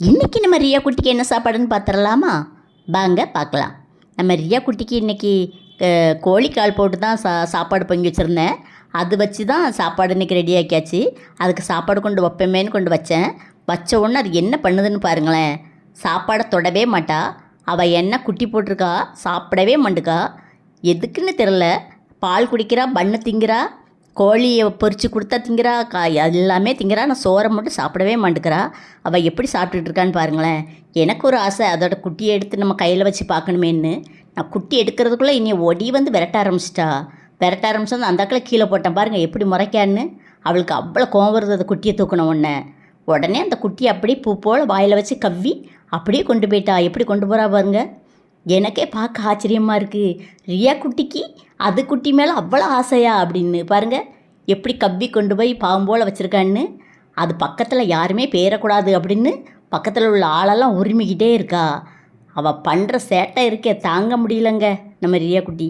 இன்றைக்கி நம்ம ரியா குட்டிக்கு என்ன சாப்பாடுன்னு பார்த்துடலாமா? வாங்க பார்க்கலாம். நம்ம ரியா குட்டிக்கு இன்றைக்கி கோழிக்கால் போட்டு தான் சாப்பாடு பொங்கி வச்சுருந்தேன். அது வச்சு தான் சாப்பாடு இன்றைக்கி ரெடி ஆக்கியாச்சு. அதுக்கு சாப்பாடு கொண்டு வைப்பமேன்னு கொண்டு வச்சேன். வச்ச உடனே அது என்ன பண்ணுதுன்னு பாருங்களேன். சாப்பாடை தொடவே மாட்டா. அவள் என்ன குட்டி போட்டிருக்கா, சாப்பிடவே மாட்டுக்கா. எதுக்குன்னு தெரில. பால் குடிக்கிறா, பண்ணு திங்கிறா, கோழியை பொரித்து கொடுத்தா திங்கிறா, எல்லாமே திங்கிறா. நான் சோறை மட்டும் சாப்பிடவே மாட்டேங்கிறா. அவள் எப்படி சாப்பிட்டுட்டு இருக்கான்னு பாருங்களேன். எனக்கு ஒரு ஆசை, அதோட குட்டியை எடுத்து நம்ம கையில் வச்சு பார்க்கணுமேன்னு. நான் குட்டி எடுக்கிறதுக்குள்ளே இனி ஒடி வந்து விரட்ட ஆரம்பிச்சிட்டா. அந்த அக்களை கீழே போட்டேன் பாருங்கள் எப்படி முறைக்கான்னு. அவளுக்கு அவ்வளோ கோவம் வருது அந்த குட்டியை தூக்கணும் உடனே அந்த குட்டியை அப்படியே பூ போல் வாயில் வச்சு கவ்வி அப்படியே கொண்டு போயிட்டா. எப்படி கொண்டு போகிறா பாருங்க. எனக்கே பார்க்க ஆச்சரியமாக இருக்குது. ரியா குட்டிக்கு அது குட்டி மேலே அவ்வளோ ஆசையா அப்படின்னு பாருங்கள். எப்படி கவ்வி கொண்டு போய் பாம்போல் வச்சுருக்கான்னு. அது பக்கத்தில் யாருமே பேரக்கூடாது அப்படின்னு பக்கத்தில் உள்ள ஆளெல்லாம் உரிமிக்கிட்டே இருக்கா. அவள் பண்ணுற சேட்டை இருக்கே தாங்க முடியலங்க நம்ம ரியா குட்டி.